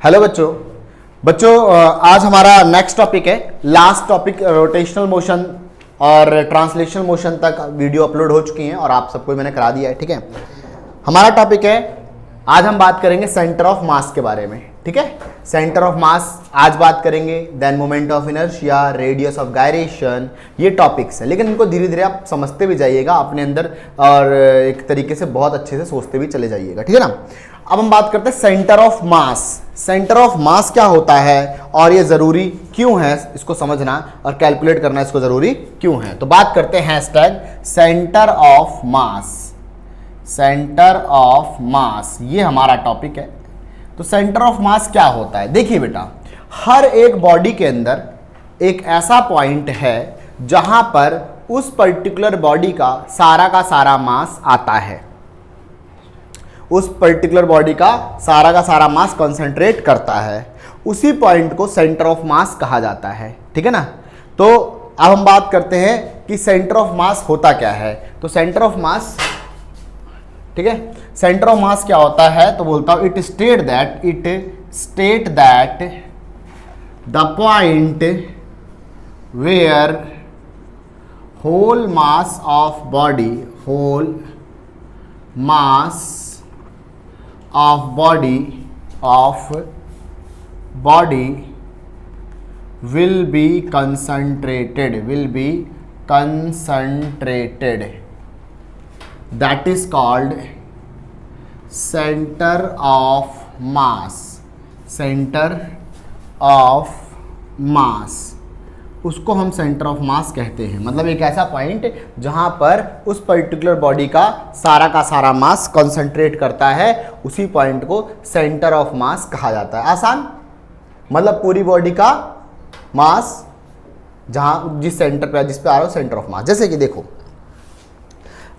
Hello बच्चों आज हमारा नेक्स्ट टॉपिक है, लास्ट टॉपिक रोटेशनल मोशन और ट्रांसलेशनल मोशन तक वीडियो अपलोड हो चुकी हैं और आप सबको मैंने करा दिया है। ठीक है, हमारा टॉपिक है, आज हम बात करेंगे सेंटर ऑफ मास के बारे में। ठीक है, सेंटर ऑफ मास आज बात करेंगे, then moment of inertia, radius of gyration, ये टॉपिक्स हैं, लेकिन इनको धीरे धीरे आप समझते भी जाइएगा अपने अंदर और एक तरीके से बहुत अच्छे से सोचते भी चले जाइएगा। ठीक है ना। अब हम बात करते हैं centre of mass. Centre of मास क्या होता है और ये जरूरी क्यों है, इसको समझना और कैलकुलेट करना इसको जरूरी क्यों है। तो बात करते हैं hashtag centre of mass. Centre of mass ये हमारा टॉपिक है। तो सेंटर ऑफ मास क्या होता है, देखिए बेटा, हर एक बॉडी के अंदर एक ऐसा पॉइंट है जहां पर उस पर्टिकुलर बॉडी का सारा मास आता है, उस पर्टिकुलर बॉडी का सारा मास कंसंट्रेट करता है, उसी पॉइंट को सेंटर ऑफ मास कहा जाता है। ठीक है ना। तो अब हम बात करते हैं कि सेंटर ऑफ मास होता क्या है। तो सेंटर ऑफ मास, ठीक है, सेंटर ऑफ मास क्या होता है, तो बोलता हूं it state that the point where whole mass of body will be concentrated, that is called center of mass। center of mass उसको हम सेंटर ऑफ मास कहते हैं। मतलब एक ऐसा पॉइंट जहां पर उस पर्टिकुलर बॉडी का सारा मास कंसंट्रेट करता है, उसी पॉइंट को सेंटर ऑफ मास कहा जाता है। आसान, मतलब पूरी बॉडी का मास जहां जिस सेंटर पे, जिस पे आ रहा हो सेंटर ऑफ मास। जैसे कि देखो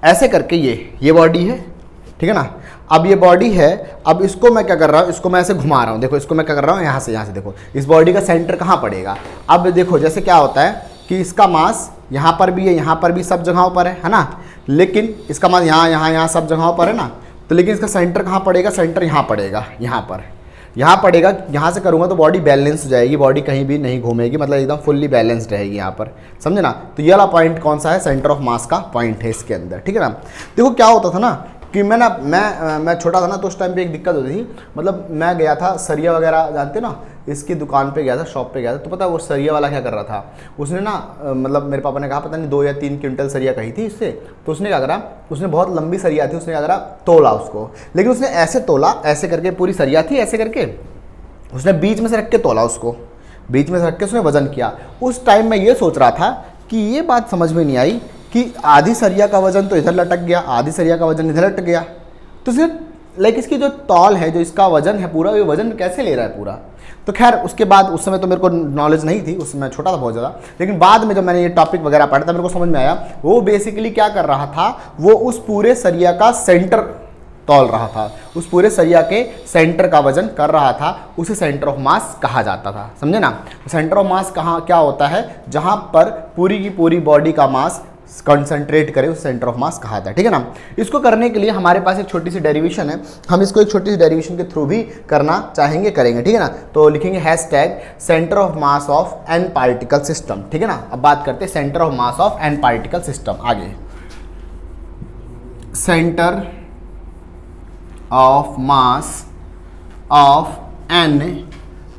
ऐसे करके ये बॉडी है, ठीक है ना। अब ये बॉडी है, अब इसको मैं क्या कर रहा हूँ, इसको मैं ऐसे घुमा रहा हूँ। देखो इसको मैं क्या कर रहा हूँ, यहाँ से देखो इस बॉडी का सेंटर कहाँ पड़ेगा। अब देखो जैसे क्या होता है कि इसका मास यहाँ पर भी है, यहाँ पर भी, सब जगहों पर है ना, लेकिन इसका मास यहाँ सब जगहों पर है ना। तो लेकिन इसका सेंटर कहाँ पड़ेगा, सेंटर यहाँ पड़ेगा, यहाँ पड़ेगा। यहाँ से करूँगा तो बॉडी बैलेंस हो जाएगी, बॉडी कहीं भी नहीं घूमेगी, मतलब एकदम फुल्ली बैलेंस्ड रहेगी यहाँ पर, समझे ना। तो ये वाला पॉइंट कौन सा है, सेंटर ऑफ मास का पॉइंट है इसके अंदर। ठीक है ना। देखो क्या होता था ना कि मैं छोटा था ना, तो उस टाइम पे एक दिक्कत होती थी। मतलब मैं गया था सरिया वगैरह, जानते ना, इसकी दुकान पे गया था, शॉप पे गया था। तो पता है वो सरिया वाला क्या कर रहा था, उसने ना मतलब मेरे पापा ने कहा पता नहीं 2 या 3 क्विंटल सरिया कही थी इससे। तो उसने क्या करा, उसने बहुत लंबी सरिया थी, उसने क्या करा, तोला उसको। लेकिन उसने ऐसे तोला, ऐसे करके पूरी सरिया थी, ऐसे करके उसने बीच में से रख के तोला, उसको बीच में से रख के उसने वजन किया। उस टाइम मैं ये सोच रहा था कि ये बात समझ में नहीं आई कि आधी सरिया का वजन तो इधर लटक गया, आधी सरिया का वजन इधर लटक गया। तो इसने इसकी जो तौल है, जो इसका वजन है पूरा, ये वजन कैसे ले रहा है पूरा। तो खैर उसके बाद, उस समय तो मेरे को नॉलेज नहीं थी, उस समय छोटा था बहुत ज़्यादा, लेकिन बाद में जब मैंने ये टॉपिक वगैरह पढ़ा था मेरे को समझ में आया वो बेसिकली क्या कर रहा था, वो उस पूरे सरिया का सेंटर तौल रहा था, उस पूरे सरिया के सेंटर का वजन कर रहा था, उसे सेंटर ऑफ मास कहा जाता था, समझे ना। सेंटर ऑफ मास कहाँ क्या होता है, जहाँ पर पूरी की पूरी बॉडी का मास कंसंट्रेट करे, उस सेंटर ऑफ मास कहा जाता है। ठीक है ना। इसको करने के लिए हमारे पास एक छोटी सी डेरिवेशन है, हम इसको एक छोटी सी डेरिवेशन के थ्रू भी करना चाहेंगे, करेंगे। ठीक है ना। तो लिखेंगे hashtag centre of mass of n particle system. ठीक है ना। अब बात करते हैं centre of mass of n particle system. आगे centre of mass of n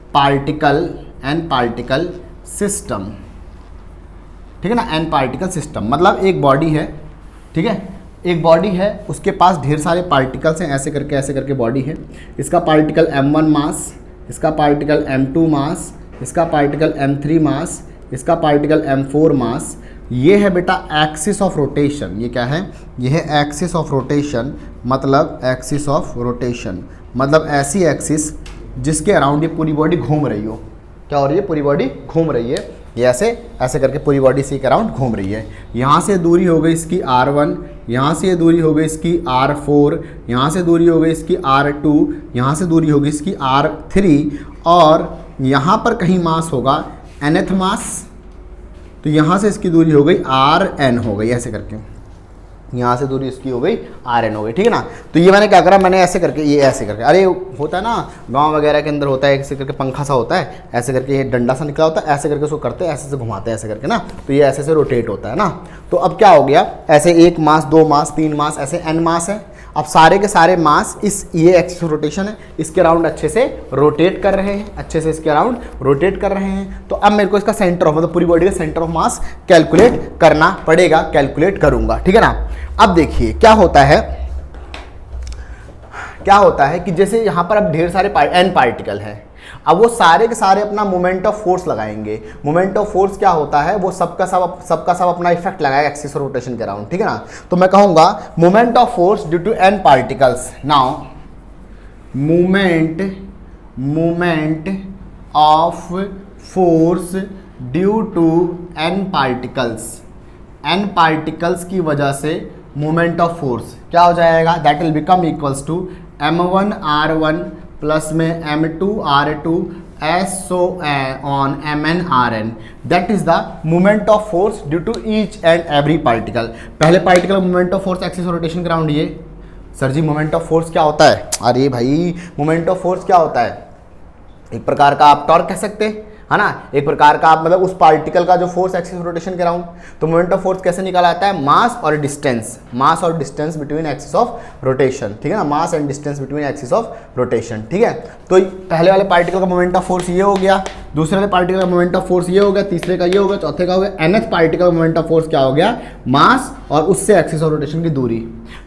particle system. ठीक है ना। एन पार्टिकल सिस्टम मतलब एक बॉडी है, ठीक है, एक बॉडी है, उसके पास ढेर सारे पार्टिकल्स हैं, ऐसे करके बॉडी है। इसका पार्टिकल m1 मास, इसका पार्टिकल m2 मास, इसका पार्टिकल m3 मास, इसका पार्टिकल m4 मास। ये है बेटा एक्सिस ऑफ रोटेशन। ये क्या है, ये है एक्सिस ऑफ रोटेशन। मतलब एक्सिस ऑफ रोटेशन मतलब ऐसी एक्सिस जिसके अराउंड ये पूरी बॉडी घूम रही हो। क्या हो रही है, पूरी बॉडी घूम रही है, ये ऐसे करके पूरी बॉडी से अराउंड घूम रही है। यहाँ से दूरी हो गई इसकी r1, यहाँ से ये दूरी हो गई इसकी r4, यहाँ से दूरी हो गई इसकी r2, यहाँ से दूरी हो गई इसकी r3, और यहाँ पर कहीं मास होगा nth मास, तो यहाँ से इसकी दूरी हो गई rn हो गई, ऐसे करके यहाँ से दूरी इसकी हो गई RN हो गई, ठीक है ना। तो ये मैंने क्या करा, मैंने ऐसे करके, ये ऐसे करके, अरे होता है ना गांव वगैरह के अंदर होता है ऐसे करके पंखा सा होता है, ऐसे करके ये डंडा सा निकला होता है, ऐसे करके उसको करते हैं, ऐसे से घुमाते हैं ऐसे करके ना, तो ये ऐसे से रोटेट होता है ना। तो अब क्या हो गया, ऐसे 1 मास 2 मास 3 मास ऐसे n मास है। अब सारे के सारे मास इस ये एक्सिस रोटेशन है, इसके अराउंड अच्छे से रोटेट कर रहे हैं, अच्छे से इसके अराउंड रोटेट कर रहे हैं। तो अब मेरे को इसका सेंटर ऑफ, मतलब पूरी बॉडी का सेंटर ऑफ मास कैलकुलेट करना पड़ेगा, कैलकुलेट करूंगा, ठीक है ना। अब देखिए क्या होता है कि जैसे यहाँ पर अब ढेर सारे n पार्टिकल है, अब वो सारे के सारे अपना मोमेंट ऑफ फोर्स लगाएंगे। मोमेंट ऑफ फोर्स क्या होता है, वो सबका सब अपना इफेक्ट लगाएगा एक्सिस रोटेशन के अराउंड, ठीक है ना। तो मैं कहूंगा moment of force due to n particles. Now moment of force due to n particles की वजह से मोमेंट ऑफ फोर्स क्या हो जाएगा, that will become equals to m1 r1 plus में m2 r2 so on mn rn, that is the moment of force due to each and every particle. पहले particle moment of force axis rotation के around, ये sir ji moment of force क्या होता है, अरे भाई moment of force क्या होता है, एक प्रकार का आप टॉर्क कह सकते हैं, है ना, एक प्रकार का आप मतलब उस पार्टिकल का जो फोर्स एक्सिस रोटेशन के अराउंड। तो मोमेंट ऑफ फोर्स कैसे निकाला जाता है, मास और distance between axis of rotation, ठीक है ना, mass and distance between axis of rotation, ठीक है। तो पहले वाले पार्टिकल का मोमेंट ऑफ फोर्स ये हो गया, दूसरे वाले पार्टिकल का मोमेंट ऑफ फोर्स ये हो गया, तीसरे का ये हो गया, चौथे का हो गया, nth पार्टिकल का मोमेंट ऑफ फोर्स क्या हो गया, मास और उससे एक्सिस ऑफ रोटेशन की दूरी।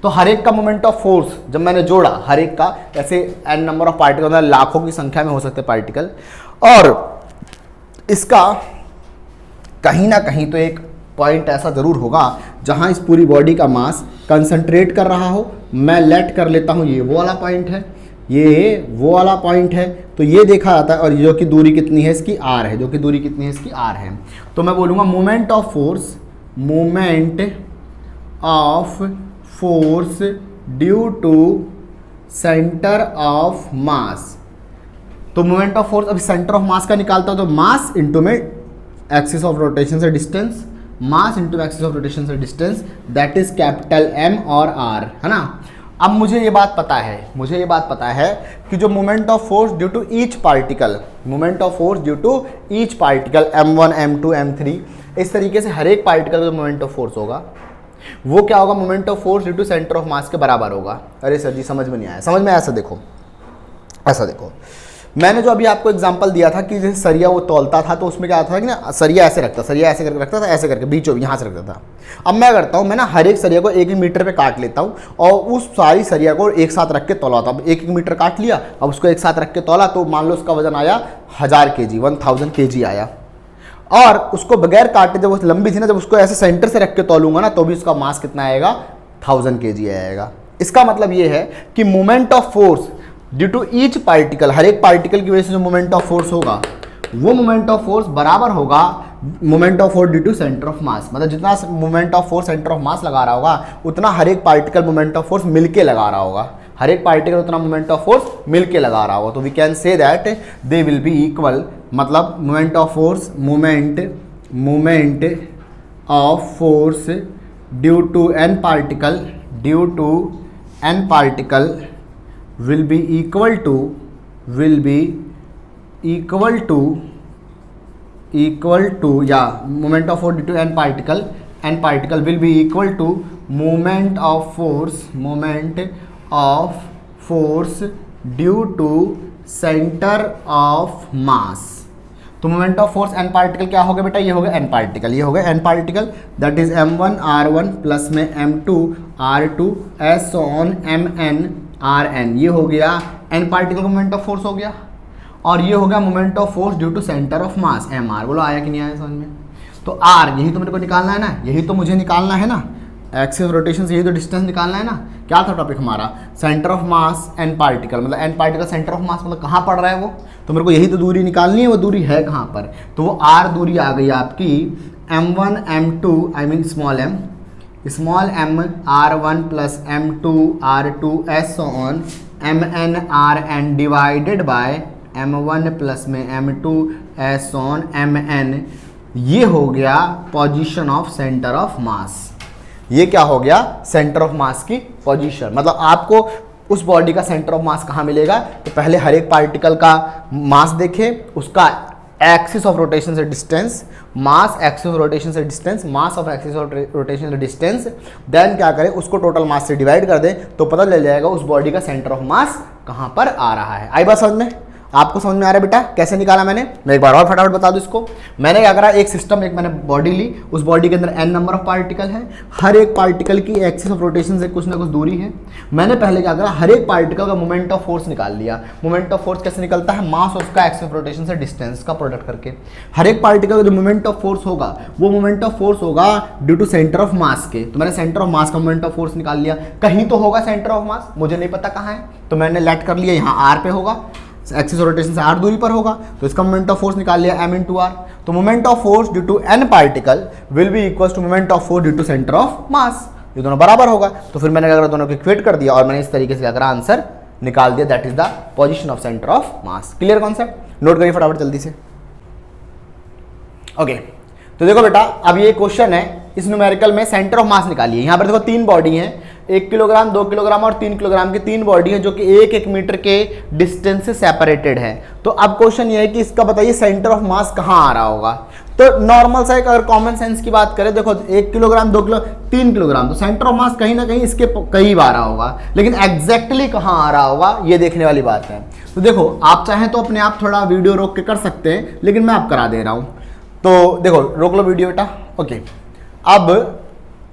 तो हर एक का मोमेंट ऑफ फोर्स जब मैंने जोड़ा, हर एक का, ऐसे n नंबर ऑफ पार्टिकल, मतलब लाखों की संख्या में हो सकते पार्टिकल, और इसका कहीं ना कहीं तो एक पॉइंट ऐसा जरूर होगा जहां इस पूरी बॉडी का मास कंसंट्रेट कर रहा हो। मैं लेट कर लेता हूं, ये वो वाला पॉइंट है, ये वो वाला पॉइंट है, तो ये देखा जाता है। और जो कि दूरी कितनी है इसकी, r है, जो कि दूरी कितनी है इसकी, r है। तो मैं बोलूँगा moment of force due to centre of mass. तो मोमेंट ऑफ फोर्स, अभी सेंटर ऑफ मास का निकालता हूं, तो मास इंटू में एक्सिस ऑफ रोटेशन से distance, mass into axis of rotation से distance, that is capital M और R, है ना। अब मुझे ये बात पता है कि जो moment of force due to each particle, M1 M2 M3, इस तरीके से हर एक पार्टिकल का जो मोमेंट ऑफ फोर्स होगा वो क्या होगा, moment of force due to centre of mass के बराबर होगा। अरे सर जी समझ में नहीं आया, समझ में आया, ऐसा देखो मैंने जो अभी आपको एग्जांपल दिया था कि जैसे सरिया वो तौलता था, तो उसमें क्या था कि ना सरिया ऐसे करके रखता था, ऐसे करके बीचों यहाँ से रखता था। अब मैं करता हूँ, मैं ना हर एक सरिया को 1 मीटर पे काट लेता हूँ और उस सारी सरिया को एक साथ रख के तौलाता हूँ। 1 मीटर काट लिया, अब उसको एक साथ रख के तौला, तो मान लो उसका वजन आया 1000 kg, 1000 kg आया। और उसको बगैर काटे, जब वो लंबी थी ना, जब उसको ऐसे सेंटर से रख के तौलूंगा ना, तो भी उसका मास कितना आएगा, 1000 kg आएगा। इसका मतलब ये है कि moment of force due to each particle, हर एक पार्टिकल की वजह से जो मोमेंट ऑफ फोर्स होगा, वो मोमेंट ऑफ फोर्स बराबर होगा moment of force due to centre of mass. मतलब जितना moment of force centre of mass लगा रहा होगा, उतना हर एक पार्टिकल मोमेंट ऑफ फोर्स मिलके लगा रहा होगा, हर एक पार्टिकल उतना मोमेंट ऑफ फोर्स मिलके लगा रहा होगा। तो we can say that they will be equal, मतलब moment of force due to n particle will be equal to moment of force due to n particle will be equal to moment of force due to center of mass। तो moment of force n particle क्या हो गया बेटा, ये हो गया n particle, that is m1 r1 plus में m2 r2 so on mn rn, ये हो गया n पार्टिकल का मोमेंट ऑफ फोर्स हो गया। और ये हो गया moment of force due to centre of mass mr। बोलो आया कि नहीं आया समझ में। तो r यही तो मेरे को निकालना है ना, यही तो मुझे निकालना है ना, एक्सिस रोटेशन से यही तो डिस्टेंस निकालना है ना। क्या था टॉपिक हमारा, centre of mass n particle, मतलब n particle centre of mass मतलब कहाँ पड़ रहा है वो, तो मेरे को यही तो दूरी निकालनी है, वो दूरी है कहाँ पर, तो वो r दूरी आ गई आपकी m1 m2 I mean small m r1 plus m2 r2 so on mn rn divided by m1 plus में m2 so on mn, ये हो गया position of centre of mass. ये क्या हो गया, सेंटर ऑफ मास की पोजीशन। मतलब आपको उस बॉडी का सेंटर ऑफ मास कहाँ मिलेगा, तो पहले हर एक पार्टिकल का मास देखें, उसका एक्सिस ऑफ रोटेशन से distance, mass axis of rotation से distance, mass of axis of rotation से डिस्टेंस, देन क्या करें, उसको टोटल मास से डिवाइड कर दें तो पता चल जाएगा उस बॉडी का सेंटर ऑफ मास कहाँ पर आ रहा है। आई बात समझ में? आपको समझ में आ रहा है बेटा कैसे निकाला मैंने? मैं एक बार और फटाफट बता दूं इसको। मैंने क्या करा, एक सिस्टम, एक मैंने बॉडी ली, उस बॉडी के अंदर n नंबर ऑफ पार्टिकल है, हर एक पार्टिकल की एक्सिस ऑफ रोटेशन से कुछ ना कुछ दूरी है। मैंने पहले क्या करा, हर एक पार्टिकल का मोमेंट ऑफ फोर्स निकाल लिया। मोमेंट ऑफ फोर्स कैसे निकलता है, मास उसका एक्सिस ऑफ रोटेशन से डिस्टेंस का प्रोडक्ट करके। हर एक पार्टिकल का जो मोमेंट ऑफ फोर्स होगा वो मोमेंट ऑफ फोर्स होगा due to centre of mass के। तो मैंने सेंटर ऑफ मास का मोमेंट ऑफ फोर्स निकाल लिया। कहीं तो होगा सेंटर ऑफ मास, मुझे नहीं पता कहाँ है, तो मैंने लेट कर लिया यहाँ r पे होगा, एक्सिस ऑफ रोटेशन से r दूरी पर होगा, तो इसका मोमेंट ऑफ फोर्स निकाल लिया m इंटू आर। तो moment of force due to n particle will be equal to moment of force due to centre of mass. ये दोनों बराबर होगा। तो फिर मैंने क्या करा, दोनों को इक्वेट कर दिया और मैंने इस तरीके से क्या करा, आंसर निकाल दिया, that is the position of centre of mass. Clear concept? Note करिए फटाफट जल्दी से। ओके, तो देखो बेटा, अब ये क्वेश्चन है, इस न्यूमेरिकल में सेंटर ऑफ मास निकालिए। यहाँ पर देखो तीन बॉडी हैं, 1 किलोग्राम, 2 किलोग्राम और 3 किलोग्राम की तीन बॉडी है जो कि 1-1 मीटर के डिस्टेंस से सेपरेटेड है। तो अब क्वेश्चन ये है कि इसका बताइए सेंटर ऑफ मास कहाँ आ रहा होगा। तो नॉर्मल सा एक अगर कॉमन सेंस की बात करें, देखो 1 किलोग्राम, 2 किलो, 3 किलोग्राम, तो सेंटर ऑफ मास कहीं ना कहीं इसके करीब आ रहा होगा, लेकिन एग्जैक्टली कहाँ आ रहा होगा ये देखने वाली बात है। तो देखो, आप चाहें तो अपने आप थोड़ा वीडियो रोक के कर सकते हैं, लेकिन मैं आप करा दे रहा हूँ। तो देखो, रोक लो वीडियो बेटा। ओके,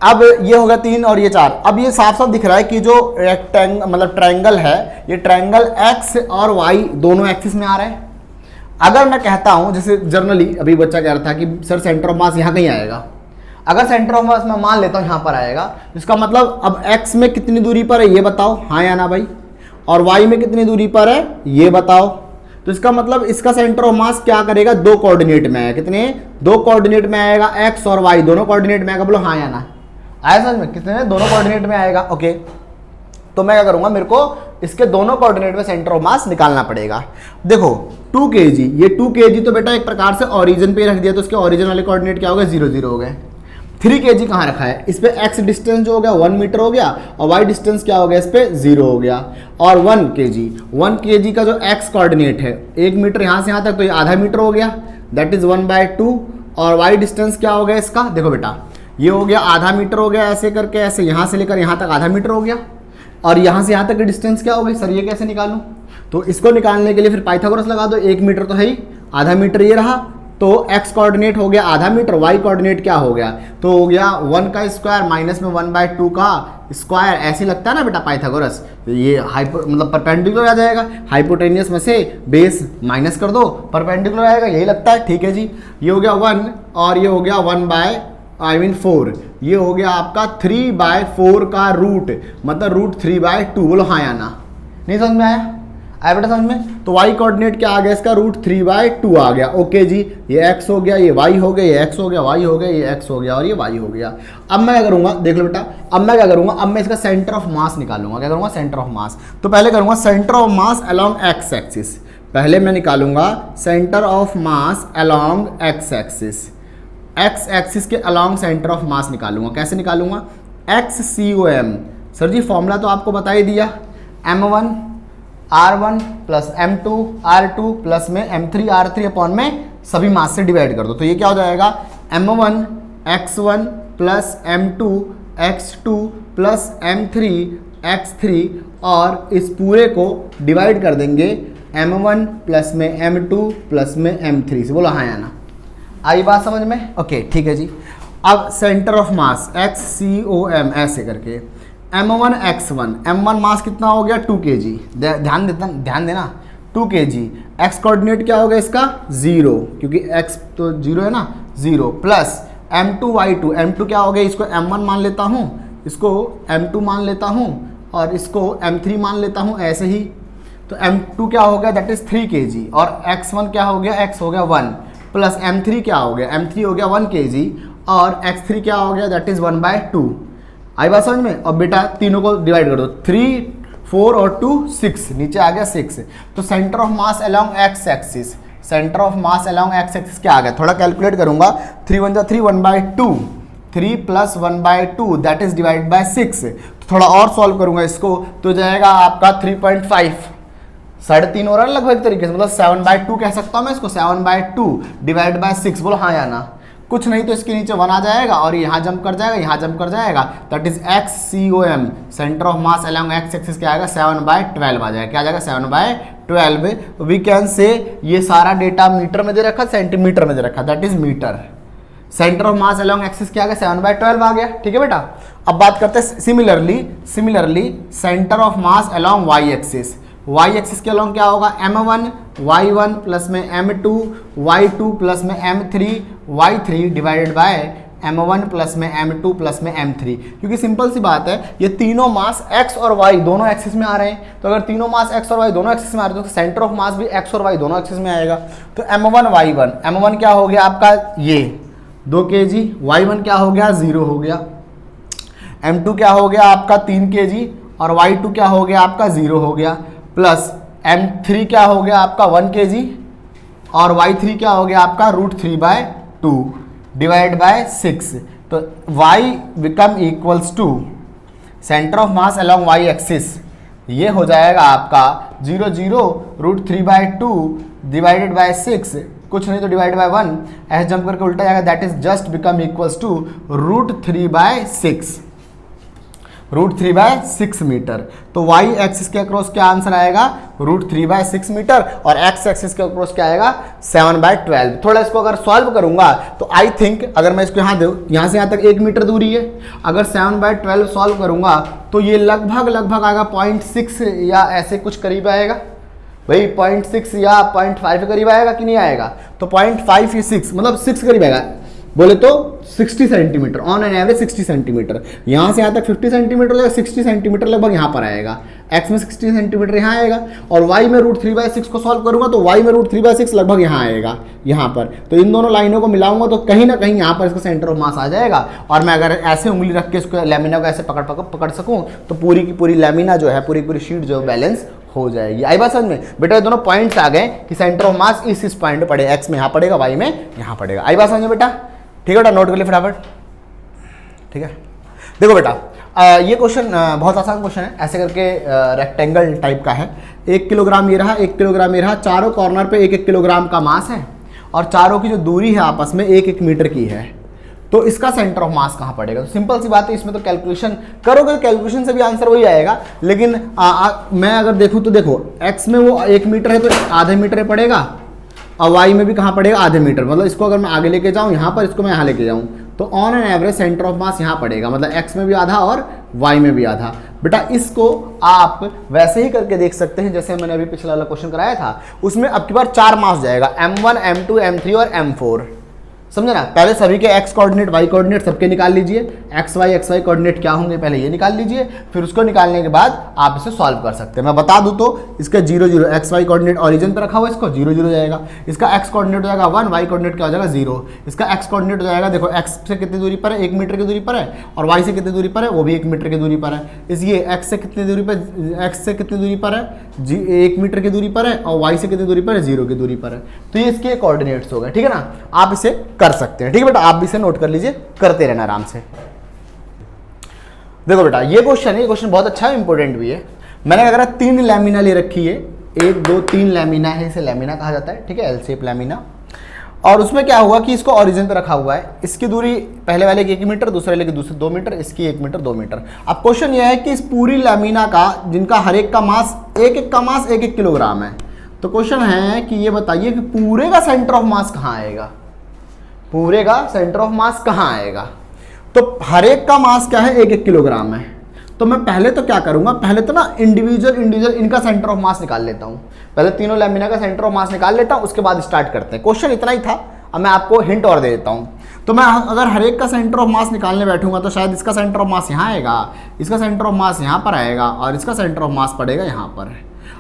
अब ये होगा 3 और ये 4। अब ये साफ साफ दिख रहा है कि जो रेक्टेंगल मतलब ट्रायंगल है, ये ट्रायंगल एक्स और वाई दोनों एक्सिस में आ रहा है। अगर मैं कहता हूं, जैसे जनरली अभी बच्चा कह रहा था कि सर सेंटर ऑफ मास यहाँ कहीं आएगा, अगर सेंटर ऑफ मास मैं मान लेता हूँ यहाँ पर आएगा, इसका मतलब अब एक्स में कितनी दूरी पर है ये बताओ, हाँ या ना भाई, और वाई में कितनी दूरी पर है ये बताओ। तो इसका मतलब इसका सेंटर ऑफ मास क्या करेगा, 2 कोऑर्डिनेट में आएगा। कितने? 2 कोऑर्डिनेट में आएगा, एक्स और वाई दोनों कोऑर्डिनेट में आएगा। बोलो हाँ या ना, आया समझ में? कितने? दोनों कोऑर्डिनेट में आएगा। ओके, तो मैं क्या करूंगा, मेरे को इसके दोनों कोऑर्डिनेट में सेंटर ऑफ मास निकालना पड़ेगा। देखो 2 kg, ये 2 kg तो बेटा एक प्रकार से ओरिजिन पे रख दिया, तो इसके ओरिजिन वाले कोऑर्डिनेट क्या हो गए, 0 0 हो गए। 3 kg कहाँ रखा है, इस पे x डिस्टेंस जो हो गया 1 मीटर हो गया, और y डिस्टेंस क्या हो गया, इस पे 0 हो गया। और 1 kg का जो x कोऑर्डिनेट है 1 मीटर यहाँ से यहाँ तक, तो ये आधा मीटर हो गया, दैट इज 1/2। और y डिस्टेंस क्या हो गया इसका, देखो बेटा ये हो गया आधा मीटर हो गया, ऐसे करके ऐसे यहाँ से लेकर यहाँ तक आधा मीटर हो गया। और यहाँ से यहाँ तक की डिस्टेंस क्या हो गई, सर ये कैसे निकालूं? तो इसको निकालने के लिए फिर पाइथागोरस लगा दो। 1 मीटर तो है ही, आधा मीटर ये रहा, तो x कोऑर्डिनेट हो गया आधा मीटर, y कोऑर्डिनेट क्या हो गया, तो हो गया 1 का स्क्वायर माइनस में 1/2 का स्क्वायर। ऐसे लगता है ना बेटा पाइथागोरस, तो ये मतलब परपेंडिकुलर आ जाएगा, हाइपोटेनियस में से बेस माइनस कर दो, परपेंडिकुलर आएगा, यही लगता है। ठीक है जी, ये हो गया 1 और ये हो गया 4, ये हो गया आपका 3/4 का रूट, मतलब रूट 3/2। बोलो हाँ या ना, नहीं समझ में आया? आया बेटा समझ में? तो y कोऑर्डिनेट क्या आ गया इसका, रूट 3/2 आ गया। ओके जी, ये x हो गया, ये y हो गया, ये x हो गया, y हो गया, ये x हो गया और ये y हो गया। अब मैं क्या करूंगा, देख लो बेटा, अब मैं क्या करूंगा, अब मैं इसका सेंटर ऑफ मास निकालूंगा। क्या करूंगा, सेंटर ऑफ मास। तो पहले करूंगा centre of mass along x axis. पहले मैं निकालूंगा centre of mass along x axis. x axis के अलोंग सेंटर ऑफ मास निकालूंगा। कैसे निकालूंगा, XCOM। सर जी फॉर्मूला तो आपको बता ही दिया, m1 R1 plus m2 R2 plus में m3 R3 अपॉन में सभी मास से डिवाइड कर दो। तो ये क्या हो जाएगा, m1 x1 plus m2 x2 plus m3 x3, और इस पूरे को डिवाइड कर देंगे m1 प्लस में m2 प्लस में m3 से। बोलो हाँ या ना, आई बात समझ में? ओके ठीक है जी। अब सेंटर ऑफ मास XCOM ऐसे करके m1 x1, m1 मास कितना हो गया 2 kg, ध्यान देना 2 kg। x कोऑर्डिनेट क्या हो गया इसका 0, क्योंकि x तो 0 है ना, 0 प्लस m2 y2, m2 क्या हो गया, इसको m1 मान लेता हूँ, इसको m2 मान लेता हूँ और इसको m3 मान लेता हूँ, ऐसे ही। तो m2 क्या हो गया, दैट इज 3 kg, और x1 क्या हो गया, x हो गया 1, प्लस m3 क्या हो गया, m3 हो गया 1 kg, और x3 क्या हो गया, दैट इज 1/2। आई बात समझ में? अब बेटा तीनों को डिवाइड कर दो, 3 4 और 2 6, नीचे आ गया 6। तो centre of mass along x axis, centre of mass along x axis क्या आ गया, थोड़ा कैलकुलेट करूंगा, 3 1 जा 3, 1/2, 3 + 1/2 दैट इज डिवाइड बाय 6। तो थोड़ा और सॉल्व करूंगा इसको तो जाएगा आपका 3.5, 3.5 हो रहा है लगभग तरीके से, मतलब 7/2 कह सकता हूँ मैं इसको, 7/2 डिवाइड बाय 6। बोलो हाँ या ना, कुछ नहीं तो इसके नीचे 1 आ जाएगा और यहाँ जंप कर जाएगा, यहाँ जंप कर जाएगा, that is XCOM, centre of mass along x axis क्या आएगा 7/12 आ जाएगा, क्या आ जाएगा 7/12। वी कैन से ये सारा डेटा मीटर में दे रखा, सेंटीमीटर में दे रखा, that is metre. Centre of mass along axis क्या आ गया 7/12 आ गया, ठीक है बेटा। अब बात करते हैं similarly centre of mass along y axis, y axis के अलोंग क्या होगा M1 Y1 प्लस में M2 Y2 प्लस में M3 Y3 divided by M1 plus में M2 प्लस में M3, क्योंकि सिंपल सी बात है ये तीनों मास x और y दोनों एक्सिस में आ रहे हैं, तो अगर तीनों मास x और y दोनों एक्सिस में आ रहे हैं तो सेंटर ऑफ मास भी x और y दोनों एक्सिस में आएगा। तो M1 Y1, M1 क्या हो गया आपका ये 2 kg, Y1 क्या हो गया 0 हो गया, M2 क्या हो गया आपका 3 kg और Y2 क्या हो गया आपका 0 हो गया, प्लस M3 क्या हो गया आपका 1 kg और Y3 क्या हो गया आपका √3/2 डिवाइड बाय 6। तो y become equals to centre of mass along y axis, ये हो जाएगा आपका 0 0 √3/2 डिवाइडेड बाय 6, कुछ नहीं तो डिवाइड बाय 1, ऐसे जंप करके उल्टा जाएगा, that is just become equals to √3/6 metre. तो y एक्सिस के अक्रॉस क्या आंसर आएगा √3/6 मीटर और x एक्सिस के अक्रॉस क्या आएगा 7/12। थोड़ा इसको अगर सॉल्व करूंगा तो आई थिंक अगर मैं इसको यहाँ से यहाँ तक 1 मीटर दूरी है, अगर 7/12 सॉल्व करूंगा तो ये लगभग आएगा 0.6 या ऐसे कुछ करीब आएगा भाई, 0.6 या 0.5 के करीब आएगा कि नहीं आएगा, तो 0.5 या 6 मतलब 6 करीब आएगा, बोले तो 60 centimetre on an average 60 centimetre, यहाँ से यहाँ तक 50 सेंटीमीटर हो जाएगा, 60 सेंटीमीटर लगभग यहाँ पर आएगा, x में 60 सेंटीमीटर यहाँ आएगा और y में √3/6 को सॉल्व करूंगा तो y में √3/6 लगभग यहाँ आएगा यहाँ पर। तो इन दोनों लाइनों को मिलाऊंगा तो कहीं ना कहीं यहाँ पर इसका सेंटर ऑफ मास आ जाएगा और मैं अगर ऐसे उंगली रख के इसको लेमिना को ऐसे पकड़ सकूँ तो पूरी की पूरी लेमिना जो है, पूरी शीट जो बैलेंस हो जाएगी। आई बात समझ में बेटा, ये दोनों पॉइंट्स आ गए कि सेंटर ऑफ मास इस पॉइंट पड़े, x में यहाँ पड़ेगा, y में यहाँ पड़ेगा। आई बात समझ में बेटा, ठीक है बेटा, नोट कर लिए फटाफट, ठीक है। देखो बेटा ये क्वेश्चन बहुत आसान क्वेश्चन है, ऐसे करके रेक्टेंगल टाइप का है, 1 किलोग्राम ये रहा, 1 किलोग्राम ये रहा, चारों कॉर्नर पे 1-1 किलोग्राम का मास है और चारों की जो दूरी है आपस में 1-1 मीटर की है, तो इसका सेंटर ऑफ मास कहाँ पड़ेगा। तो सिंपल सी बात है, इसमें तो कैलकुलेशन करोगे, कैलकुलेशन से भी आंसर वही आएगा, लेकिन मैं अगर देखूँ तो देखो x में वो 1 मीटर है तो आधे मीटर पड़ेगा और y में भी कहाँ पड़ेगा आधे मीटर, मतलब इसको अगर मैं आगे लेके जाऊँ यहाँ पर, इसको मैं यहाँ लेके जाऊँ तो on an average centre of मास यहाँ पड़ेगा, मतलब x में भी आधा और y में भी आधा। बेटा इसको आप वैसे ही करके देख सकते हैं जैसे मैंने अभी पिछला वाला क्वेश्चन कराया था, उसमें अब की बार 4 मास जाएगा, M1 M2 M3 और M4, समझे ना। पहले सभी के x कोऑर्डिनेट y कोऑर्डिनेट सबके निकाल लीजिए, x y कोऑर्डिनेट क्या होंगे पहले ये निकाल लीजिए, फिर उसको निकालने के बाद आप इसे सॉल्व कर सकते हैं। मैं बता दूं तो इसका 0 0 x y कोऑर्डिनेट ओरिजिन पे रखा हुआ है, इसको 0 0 जाएगा, इसका x कोऑर्डिनेट हो जाएगा 1, y कोऑर्डिनेट क्या हो जाएगा 0, इसका x कोऑर्डिनेट हो जाएगा, देखो x से कितनी दूरी पर है 1 मीटर की दूरी पर है और y से कितनी दूरी पर है वो भी 1 मीटर की दूरी पर है, इसलिए x से कितनी दूरी पर है 1 मीटर की दूरी पर है और y से कितनी दूरी पर है 0 की दूरी पर है, तो ये इसके कोऑर्डिनेट्स हो गए, ठीक है ना। आप इसे कर सकते हैं, ठीक है बेटा, आप भी इसे नोट कर लीजिए, करते रहना आराम से। देखो बेटा ये क्वेश्चन बहुत अच्छा है, इंपॉर्टेंट भी है। मैंने क्या करा 3 लैमिना ले रखी है, 1 2 3 लैमिना है, इसे लैमिना कहा जाता है, ठीक है, एल शेप लैमिना। और उसमें क्या हुआ कि इसको ओरिजिन पे रखा हुआ है, इसकी दूरी पहले वाले की 1 मीटर, दूसरे वाले की 2 मीटर, इसकी 1 मीटर 2 मीटर। अब क्वेश्चन यह है कि इस पूरी लैमिना का जिनका हर एक का मास 1-1 किलोग्राम है, तो क्वेश्चन है कि ये बताइए कि पूरे का सेंटर ऑफ मास कहाँ आएगा, पूरे का सेंटर ऑफ मास कहाँ आएगा। तो हर एक का मास क्या है 1-1 किलोग्राम है, तो मैं पहले तो क्या करूंगा, पहले तो ना इंडिविजुअल इनका सेंटर ऑफ मास निकाल लेता हूं, पहले तीनों लैमिना का सेंटर ऑफ मास निकाल लेता हूं, उसके बाद स्टार्ट करते हैं। क्वेश्चन इतना ही था, अब मैं आपको हिंट और दे देता हूं। तो मैं अगर हर एक का सेंटर ऑफ मास निकालने बैठूंगा तो शायद इसका सेंटर ऑफ मास यहाँ आएगा, इसका सेंटर ऑफ मास यहाँ पर आएगा और इसका सेंटर ऑफ मास पड़ेगा यहाँ पर।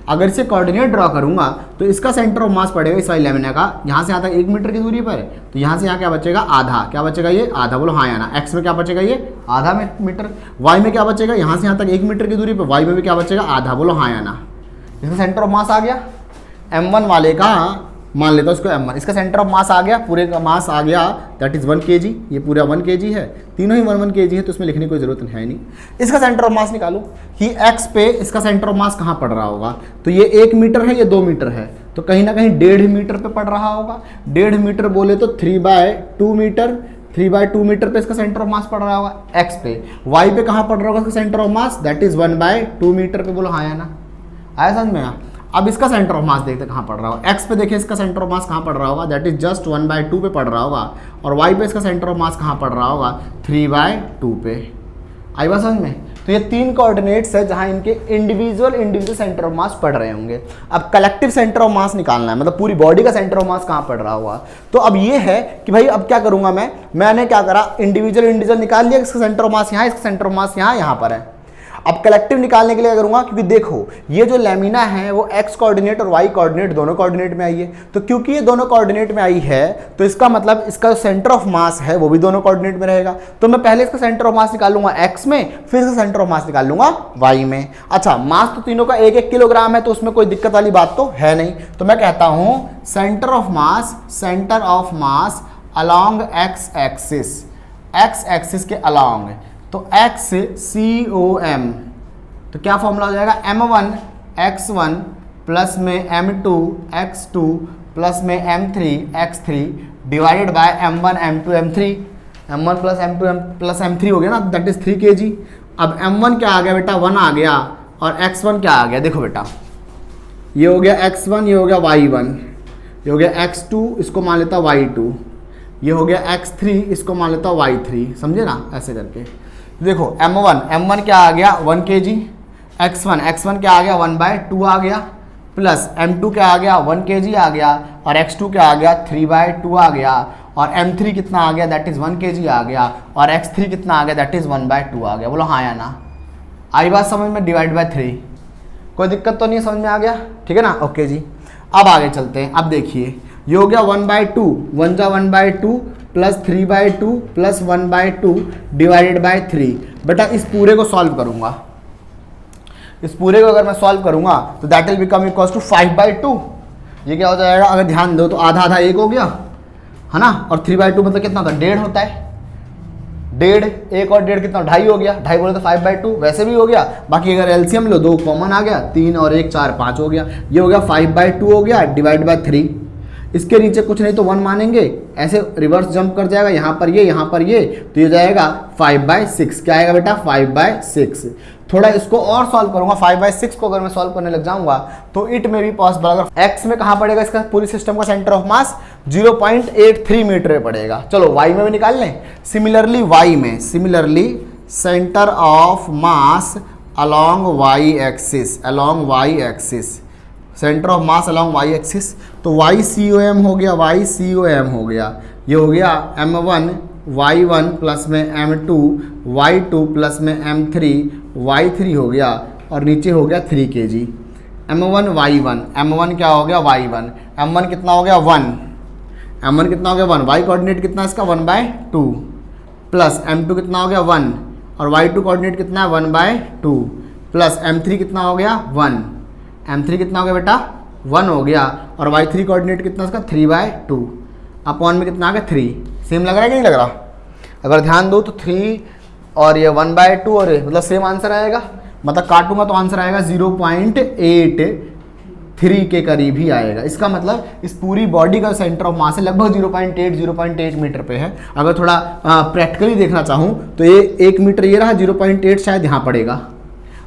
अगर इसे कोऑर्डिनेट ड्रॉ करूंगा तो इसका सेंटर ऑफ मास पड़ेगा इस वाली लैमिना का यहाँ से यहाँ तक 1 मीटर की दूरी पर है, तो यहाँ से यहाँ क्या बचेगा आधा, क्या बचेगा ये आधा, बोलो हाँ या ना। एक्स में क्या बचेगा ये आधा मीटर, वाई में क्या बचेगा यहाँ से यहाँ तक 1 मीटर की दूरी पर, वाई में भी क्या बचेगा आधा, बोलो हाँ या ना। इसका सेंटर ऑफ मास आ गया। M1 वाले का मान लेता हूँ इसको m1, इसका सेंटर ऑफ मास आ गया, पूरे का मास आ गया दैट इज 1 kg, ये पूरा 1 kg है, तीनों ही 1 kg है तो इसमें लिखने की कोई जरूरत है नहीं। इसका सेंटर ऑफ मास निकालो कि x पे इसका सेंटर ऑफ मास कहाँ पड़ रहा होगा, तो ये 1 मीटर है, ये 2 मीटर है, तो कहीं ना कहीं 1.5 मीटर पे पड़ रहा होगा। 1.5 मीटर बोले तो 3/2 मीटर, 3/2 मीटर पे इसका सेंटर ऑफ मास पड़ रहा होगा x पे। y पे कहाँ पड़ रहा होगा इसका centre of mass, that is 1/2 metre पे। बोलो हाँ या ना, आया समझ में? अब इसका सेंटर ऑफ मास देखते कहाँ पड़ रहा होगा। x पे देखिए इसका सेंटर ऑफ मास कहाँ पड़ रहा होगा, दैट इज जस्ट 1/2 पे पड़ रहा होगा, और y पे इसका सेंटर ऑफ मास कहाँ पड़ रहा होगा, 3/2 पे। आई बात समझ में? तो ये 3 कोऑर्डिनेट्स है जहाँ इनके इंडिविजुअल सेंटर ऑफ मास पड़ रहे होंगे। अब कलेक्टिव सेंटर ऑफ मास निकालना है, मतलब पूरी बॉडी का सेंटर ऑफ मास कहाँ पड़ रहा होगा। तो अब ये है कि भाई अब क्या करूंगा मैंने क्या करा, इंडिविजुअल निकाल लिया, इसका सेंटर ऑफ मास यहाँ, इसका सेंटर ऑफ मास यहाँ पर है। अब कलेक्टिव निकालने के लिए करूंगा, क्योंकि देखो ये जो लैमिना है वो x कोऑर्डिनेट और y कोऑर्डिनेट दोनों कोऑर्डिनेट में आई है, तो क्योंकि ये दोनों कोऑर्डिनेट में आई है तो इसका मतलब इसका सेंटर ऑफ मास है वो भी दोनों कोऑर्डिनेट में रहेगा। तो मैं पहले इसका सेंटर ऑफ मास निकाल लूंगा x में, फिर इसका सेंटर ऑफ मास निकाल लूंगा y में। अच्छा, मास तो तीनों का 1-1 किलोग्राम है तो उसमें कोई दिक्कत वाली बात तो है नहीं, तो मैं कहता हूं centre of mass along x axis के अलॉन्ग, तो XCOM, तो क्या फॉर्मूला हो जाएगा, m1 x1 प्लस में m2 x2 प्लस में m3 x3 divided by m1 m2 m3, m1 plus m2 plus m3 हो गया ना, दैट इज 3 kg। अब m1 क्या आ गया बेटा, 1 आ गया, और x1 क्या आ गया, देखो बेटा ये हो गया x1, ये हो गया y1, ये हो गया x2, इसको मान लेता y2, ये हो गया x3, इसको मान लेता y3, समझे ना, ऐसे करके देखो m1 क्या आ गया 1 kg, x1 क्या आ गया 1/2 आ गया, प्लस m2 क्या आ गया 1 kg आ गया, और x2 क्या आ गया 3/2 आ गया, और m3 कितना आ गया दैट इज 1 kg आ गया, और x3 कितना आ गया दैट इज 1/2 आ गया। बोलो हाँ या ना, आई बात समझ में, डिवाइड बाय 3, कोई दिक्कत तो नहीं है, समझ में आ गया, ठीक है ना, ओके जी। अब आगे चलते हैं। अब देखिए ये हो गया 1/2, 1 जा 1/2 प्लस 3/2 प्लस 1/2 डिवाइडेड बाय 3। बेटा इस पूरे को सॉल्व करूंगा, इस पूरे को अगर मैं सॉल्व करूंगा तो that will become equals to 5/2। ये क्या हो जाएगा, अगर ध्यान दो तो आधा आधा 1 हो गया है ना, और 3/2 मतलब कितना होता है, 1.5 होता है, 1.5, 1 और 1.5 कितना, 2.5 हो गया, 2.5 बोले तो 5/2 वैसे भी हो गया। बाकी अगर एलसीएम लो 2 कॉमन आ गया, 3 और 1 4 5 हो गया, ये हो गया 5/2 हो गया डिवाइड बाय 3। इसके नीचे कुछ नहीं तो 1 मानेंगे, ऐसे रिवर्स जंप कर जाएगा, यहाँ पर ये, तो ये जाएगा 5/6। क्या आएगा बेटा, 5/6। थोड़ा इसको और सॉल्व करूंगा, 5/6 को अगर मैं सॉल्व करने लग जाऊंगा तो इट में भी पॉसिबल। अगर x में कहाँ पड़ेगा इसका पूरी सिस्टम का सेंटर ऑफ मास, 0.83 मीटर में पड़ेगा। चलो y में भी निकाल लें। सिमिलरली y में, centre of mass along y axis, centre of mass along y axis, तो YCOM हो गया, ये हो गया m1 y1 प्लस में m2 y2 प्लस में m3 y3 हो गया, और नीचे हो गया 3 kg। m1 y1 क्या हो गया y1, m1 कितना हो गया 1, y कोऑर्डिनेट कितना है इसका 1/2 प्लस m2 कितना हो गया 1, और y2 कोऑर्डिनेट कितना है 1/2 प्लस m3 कितना हो गया 1, m3 कितना हो गया बेटा 1 हो गया, और y3 कोऑर्डिनेट कितना इसका 3/2 अपॉन में कितना आ गया 3। सेम लग रहा है कि नहीं लग रहा, अगर ध्यान दो तो 3 और ये 1/2 और ये मतलब सेम आंसर आएगा, मतलब काटूंगा तो आंसर आएगा 0.83 के करीब ही आएगा। इसका मतलब इस पूरी बॉडी का सेंटर ऑफ मास है लगभग 0.8 मीटर पे है। अगर थोड़ा प्रैक्टिकली देखना चाहूँ तो ये 1 मीटर ये रहा, 0.8 शायद यहाँ पड़ेगा,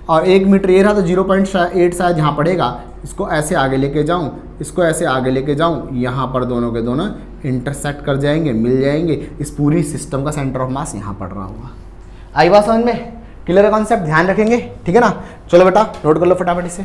और 1 मीटर ये रहा तो 0.8 शायद यहाँ पड़ेगा। इसको ऐसे आगे लेके जाऊँ, इसको ऐसे आगे लेके जाऊँ, यहाँ पर दोनों के दोनों इंटरसेक्ट कर जाएंगे, मिल जाएंगे। इस पूरी सिस्टम का सेंटर ऑफ मास यहाँ पड़ रहा होगा। आई बात समझ में, क्लियर कॉन्सेप्ट, ध्यान रखेंगे, ठीक है ना। चलो बेटा नोट कर लो फटाफट इसे।